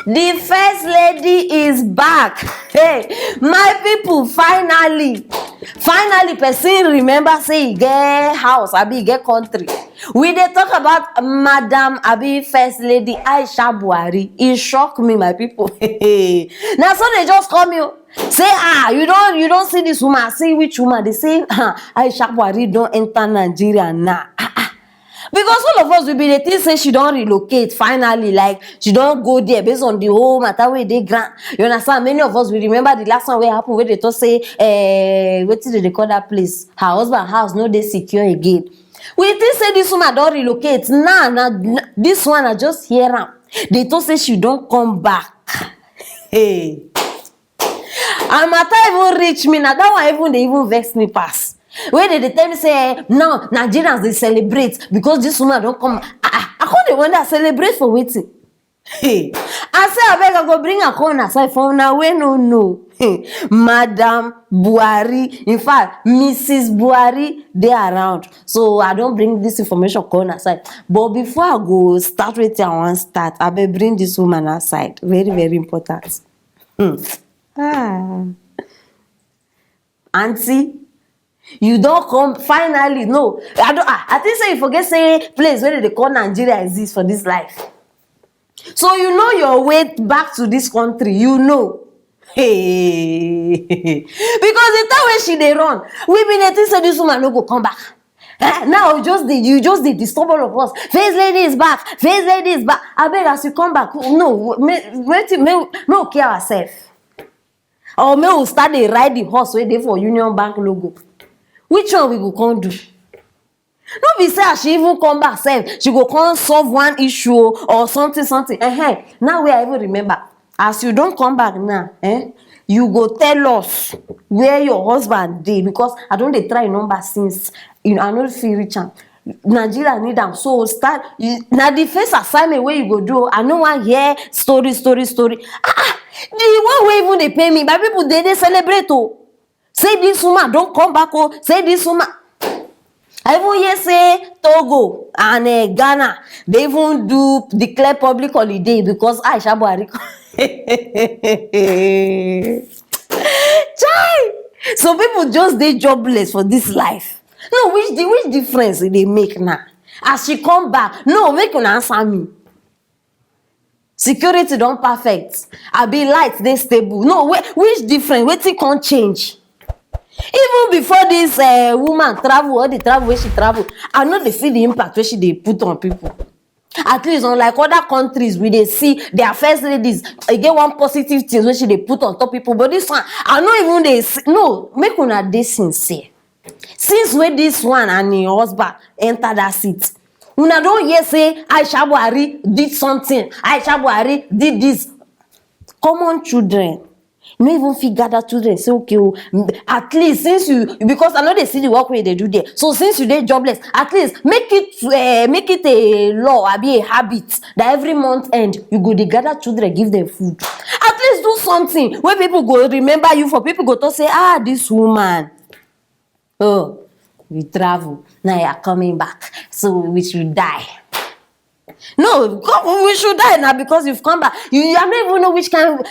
The first lady is back. Hey, my people, finally, person remember say he get house, abi he get country. We dey talk about Madam Abi First Lady Aisha Buhari. It shocked me, my people. Now so they just call me say you don't see this woman. See which woman? They say Aisha Buhari don't enter Nigeria now. Because all of us will be the thing say she don't relocate finally, like she don't go there based on the whole matter where they grant. You understand? Many of us will remember the last one where happened where they thought say what did they call that place? Her husband house no they secure again. We think say this woman don't relocate. Nah, this one I just hear am. They thought say she don't come back. Hey. And matter even reach me. Now that one they even vex me pass. Where they tell me say now Nigerians they celebrate because this woman don't come. I can't wonder celebrate for waiting. Hey, I say I beg I go bring a corner aside for now. We no. Hey, Madam Buhari, in fact, Mrs. Buhari, they around. So I don't bring this information corner aside. But before I go start with I want start. I will bring this woman aside. Very, very important. Auntie, you don't come finally. No, I think say you forget say place where they call Nigeria exist for this life. So you know your way back to this country. You know. Hey, because the time when she they run, we been think say this woman no go come back. Now you just did disturb all of us. First lady is back. First lady is back. I beg as you come back. No, me okay ourselves. Or may we start the ride the horse where they for Union Bank logo. Which one we go come do? No be say she even come back sef. She go come solve one issue or something. Now we I even remember. As you don't come back now, you go tell us where your husband did because I don't dey try number since I no feel reach am. Nigeria need them, so start. Now the first assignment where you go do, I no want hear story. The one way even they pay me, but people they celebrate oh. Say this woman don't come back oh. Say this woman. I even hear say Togo and Ghana they even declare public holiday because Aisha Buhari. Chai! So people just they jobless for this life. No, which difference they make now? As she come back, no, make una answer me. Security don't perfect. I be light, they stable. No, which difference? Wetin can't change? Even before this woman travel, or the travel where she travel, I know they feel the impact where she they put on people. At least unlike other countries, we they see their first ladies get one positive things where she they put on top people. But this one, I know even they see, no, make una dey sincere. Since when this one and your husband enter that seat, una don't hear say Aisha Buhari did something. Aisha Buhari did this. Common children. No even figure that children say okay, at least since you because I know they see the work where they do there. So since you dey jobless, at least make it a law, or be a habit that every month end you go dey gather children, give them food. At least do something where people go remember you. For people go to say this woman. Oh, we travel now. You are coming back, so we should die. No, we should die now because you've come back. You don't even know which kind of.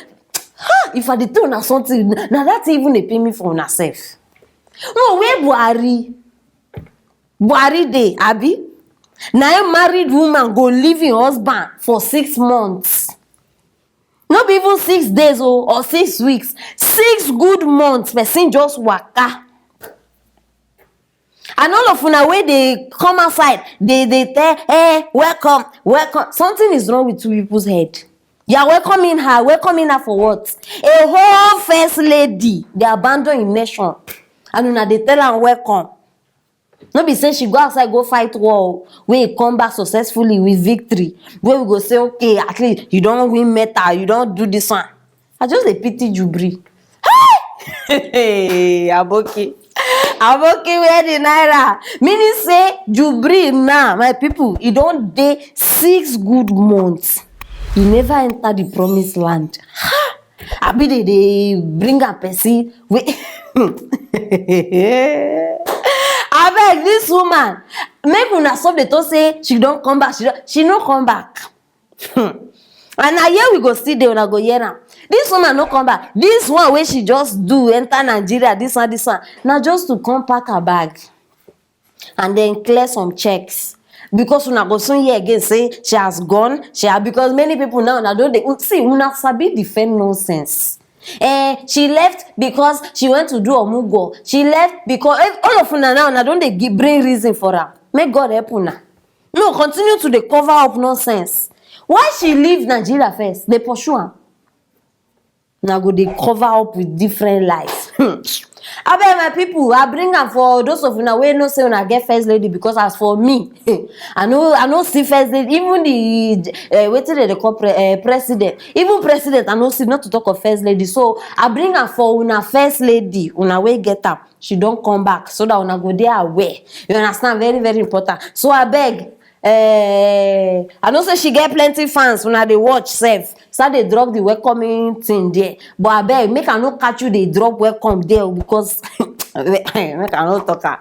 If I did do something, now that's even they pay me for myself. No, where Buhari dey, Abi? Now a married woman go leave her husband for 6 months. Not even 6 days or 6 weeks. 6 good months, person just waka. And all of una way they come outside, they tell, hey, welcome. Something is wrong with two people's head. You are welcoming her for what? A whole first lady, they abandon in nation. And una they tell her welcome. No be say she go outside, go fight war, where you come back successfully with victory. Where we go say, okay, at least you don't win metal, you don't do this one. I just a pity Jubri. Hey, Aboki, where the naira? Meaning say Jubri now, my people, he don't dey 6 good months. He never enter the promised land. I be they bring a person. I beg this woman. Make una stop the to say she don't come back. She no come back. And now here we go see they una go hear am. This woman no come back. This one wey she just do enter Nigeria, this one. Now just to come pack her bag and then clear some checks. Because una go soon hear again say she has gone, because many people now don't they see una sabi defend nonsense. She left because she went to do omugo. She left because all of una now don't they bring reason for her. Make God help una. No, continue to dey cover up nonsense. Why she leave Nigeria first? They pursue am. Now go dey cover up with different lies. Abeg my people, I bring am for those of una wey know say una get first lady, because as for me, I no see first lady. Even the wetin dem dey call president, even president I no see, not to talk of first lady. So I bring am for una first lady, una wey get am. She don come back so that una go dey aware. You understand? Very very important. So abeg, I know say she get plenty fans una dey watch sef. Start dey drop the welcoming thing there, but abeg make I no catch you dey drop welcome there, because make I no talk am.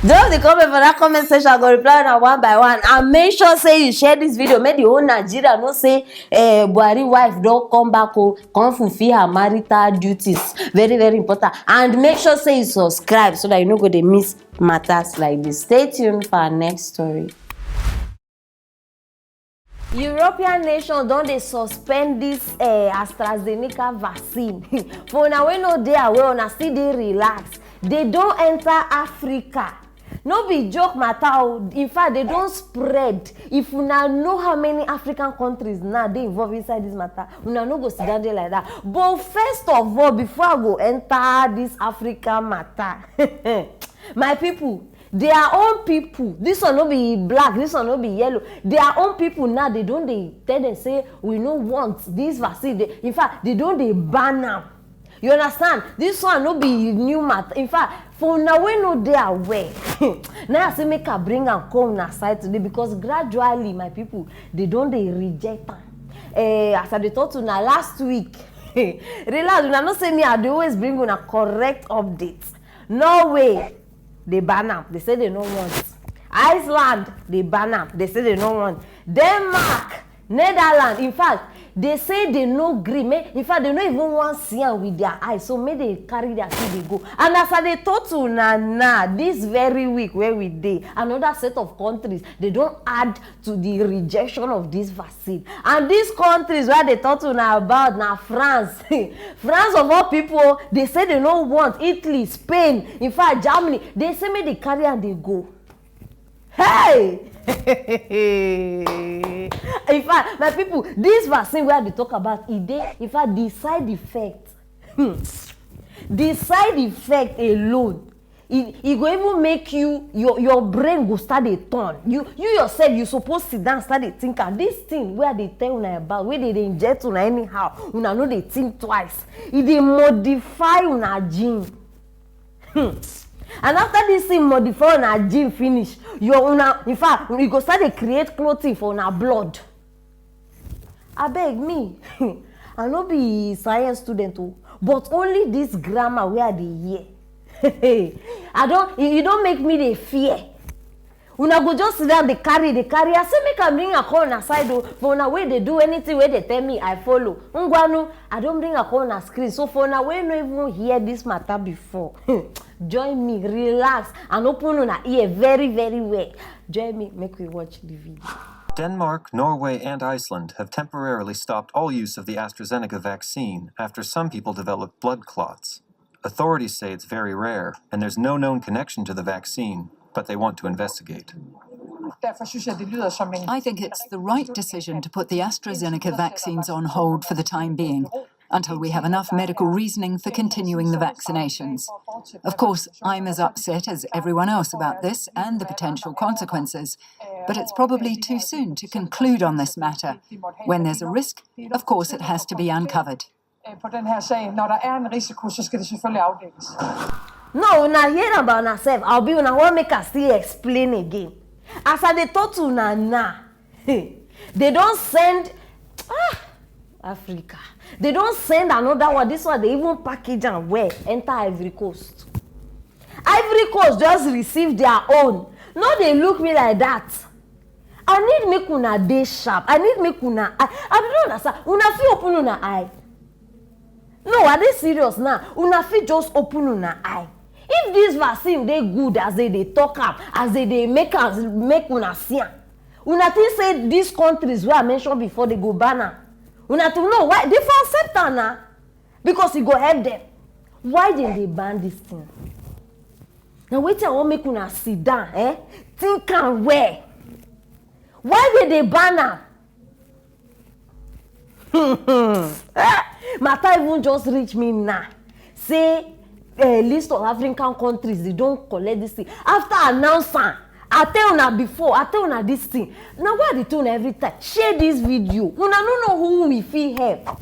Drop the comment for that comment section. I go reply una one by one, and make sure say you share this video make the whole Nigeria know say Buhari wife don come back come fulfill her marital duties. Very very important. And make sure say you subscribe so that you no go dey miss matters like this. Stay tuned for our next story. European nations don dey suspend this AstraZeneca vaccine. For una wey no dey aware, una still dey relax. They don enter Africa. No be joke matter o. In fact, they don spread. If una know how many African countries now dey involved inside this matter, una no go sit down there like that. But first of all, before I go enter this African matter, my people, their own people, this one no be black, this one no be yellow, their own people now, they don't dey tell them say we no want this vaccine. In fact, they don't dey ban am. You understand? This one no be new matter. In fact, for now we no dey aware. Now I say make I bring am come una side today, because gradually my people, they don't dey reject am. As I dey talk to una last week, relax, una no say me I dey always bring una correct updates. Norway, they ban am. They say they no want. Iceland, they ban am. They say they no want. Denmark, Netherlands, in fact, they say they no gree. In fact, they no even want see am with their eyes. So may they carry their thing, they go. And as I dey talk to una this very week where we dey, another set of countries, they don't add to the rejection of this vaccine. And these countries where they talk to una about now, France. France of all people, they say they no want. Italy, Spain, in fact, Germany, they say may they carry and they go. Hey! In fact, my people, this vaccine where they talk about, in fact, the side effect, the side effect alone, it go even make your brain go start a turn. You yourself, you supposed to sit down, start to think. And this thing where they tell una about, where they inject una anyhow, una know they think twice. They modify una gene. And after this thing modify una gene finish, in fact, you go start to create clothing for una blood. Abeg me, I no be science student o, but only this grammar where I dey hear. You don't make me dey fear. Una go just sit down, they carry. I say make I bring a call on side o. For una way they do anything where they tell me, I follow. Ngwanu, I don't bring a call on screen. So for una way no even hear this matter before, join me, relax, and open una ear very very well. Join me, make we watch the video. Denmark, Norway, and Iceland have temporarily stopped all use of the AstraZeneca vaccine after some people developed blood clots. Authorities say it's very rare, and there's no known connection to the vaccine, but they want to investigate. I think it's the right decision to put the AstraZeneca vaccines on hold for the time being, until we have enough medical reasoning for continuing the vaccinations. Of course, I'm as upset as everyone else about this and the potential consequences, but it's probably too soon to conclude on this matter. When there's a risk, of course it has to be uncovered. No, una hear about una sef. I'll be una wan make I still explain again. As I dey talk to una now, they don't send Africa. They don't send another one. This one they even package and wear enter Ivory Coast. Ivory Coast just receive their own. No, they look me like that. I need make una dey sharp. I need make una I don't understand. Una fit open una eye. No, are they serious now? Una fit just open una eye. If this vaccine dey good as they talk am, as they make una see am, una think say these countries wey I mentioned before they go ban am. Una to know why they for accept am na, because e go help them. Why they ban this thing? Now wetin I wan make una sit down, think am well. Why they ban am? Matter even just reach me now. Say a list of African countries, they don't collect this thing. After announcing, I tell una before, I tell una this thing. Now why they tell una every time? Share this video. Una don't know who we feel help.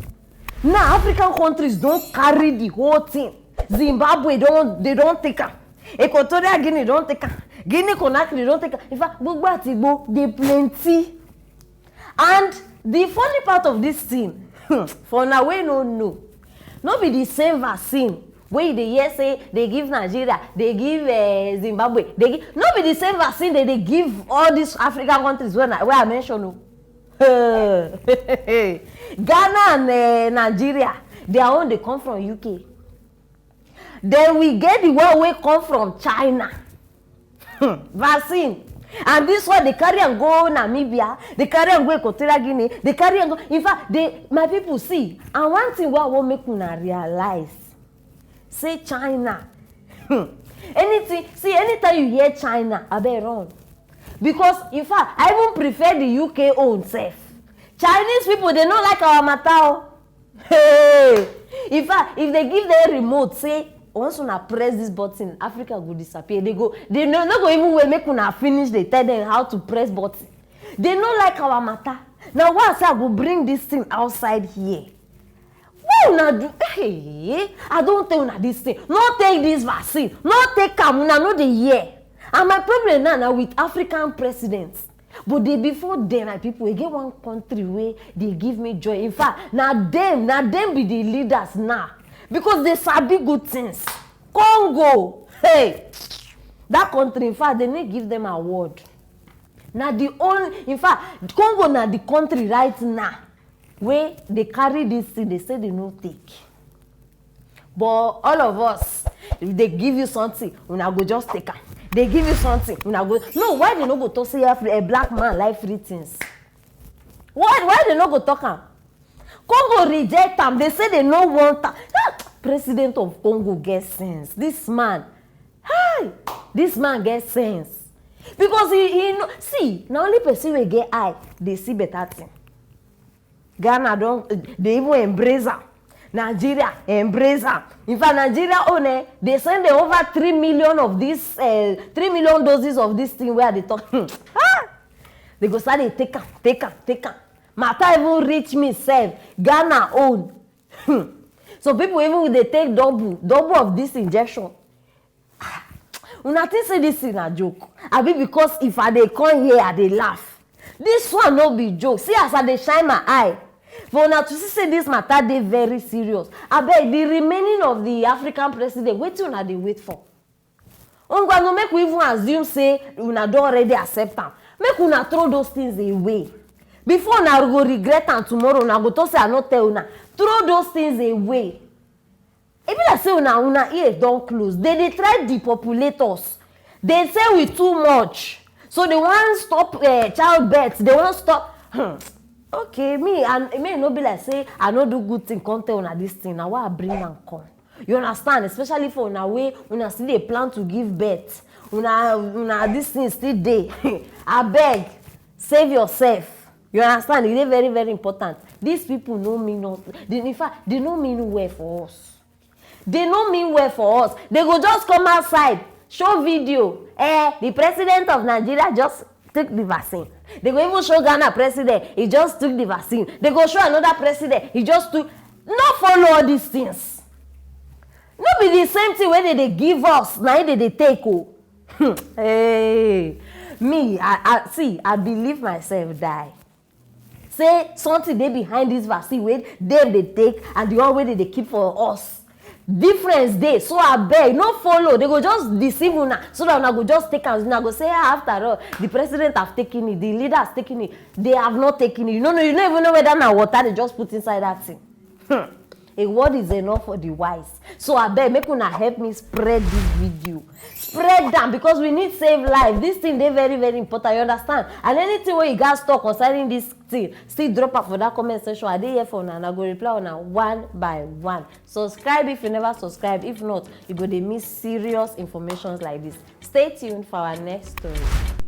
Now African countries don't carry the whole thing. Zimbabwe they don't take am. Equatorial Guinea don't take am. Guinea Conakry don't take am. In fact, Gbogbo Atigbo, they plenty. And the funny part of this thing, for now we don't know. Not be the same vaccine. Wey dey hear say they give Nigeria, they give Zimbabwe, they give, no be the same vaccine that they give all these African countries where I mentioned. Ghana and Nigeria, their own they come from UK. Then we get the one wey come from China. Vaccine. And this one they carry and go Namibia, they carry and go Equatorial Guinea, they carry and go. In fact, my people see. And one thing what I want make una realize. Say China. Anytime you hear China, I better run. Because in fact, I even prefer the UK own self. Chinese people, they don't like our matao. Hey! In fact, if they give their remote, say, once una press this button, Africa will disappear. They no go even make una finish, they tell them how to press button. They don't like our matter. Now once I go bring this thing outside here. What una do? Hey, I don't tell una this thing. No take this vaccine. No take am. Una no dey hear. And my problem now with African presidents. But before them, my people, we get one country where they give me joy. In fact, now them be the leaders now. Because they sabi good things. Congo. Hey. That country, in fact, they need give them an award. Now in fact, Congo now the country right now. Where they carry this thing, they say they no take. But all of us, if they give you something, we now go just take it. They give you something, we now go. No, why they no go talk say a black man like free things? Why they no go talk am? Congo reject them. They say they no want am. President of Congo gets sense. This man gets sense. Because he know, see, now only person will get eye, they see better thing. Ghana they even embrace her. Nigeria embrace her. In fact, Nigeria they send over 3 million of this 3 million doses of this thing where they talk. They go start they take am. Matter even reach me self. Ghana own. So people even they take double of this injection. Una think say this is a joke. I be because if I dey come here, I dey laugh. This one no be joke. See as I dey shine my eye. For una to see say this matter dey very serious. Abeg, the remaining of the African president, wetin una dey wait for? Una no make we even assume say una don already accept am. Make una throw those things away. Before una go regret am tomorrow, una go talk say I no tell una. Throw those things away. E be like say una ears don close. They try depopulate us. They say we too much. So they want stop childbirth. They want stop. Okay, me no be like say I no do good thing, come tell una this thing. Now why I bring am come? You understand? Especially for una way una still dey plan to give birth. Una this thing still dey. Abeg, save yourself. You understand? It is very, very important. These people no mean nothing. In fact, they no mean well for us. They no mean well for us. They go just come outside, show video. The president of Nigeria just took the vaccine. They go even show Ghana president, he just took the vaccine. They go show another president, he just took. No follow all these things. No be the same thing when they give us, now they take. Hey, me, I believe myself die. Say something they behind this vaccine wey they take and the one way they keep for us. difference dey, so abeg no follow. They go just deceive una so that una go just take am. Una go say after all the president have taken it, the leader has taken it. They have not taken it. You don't even know whether na water they just put inside that thing. A word is enough for the wise. So abeg make una help me spread this video. Spread them, because we need save life. This thing dey very very important, you understand? And anything wey you guys talk concerning this thing, still drop am for that comment section. I dey here for una and I go reply una one by one. Subscribe if you never subscribe. If not, you go dey miss serious information like this. Stay tuned for our next story.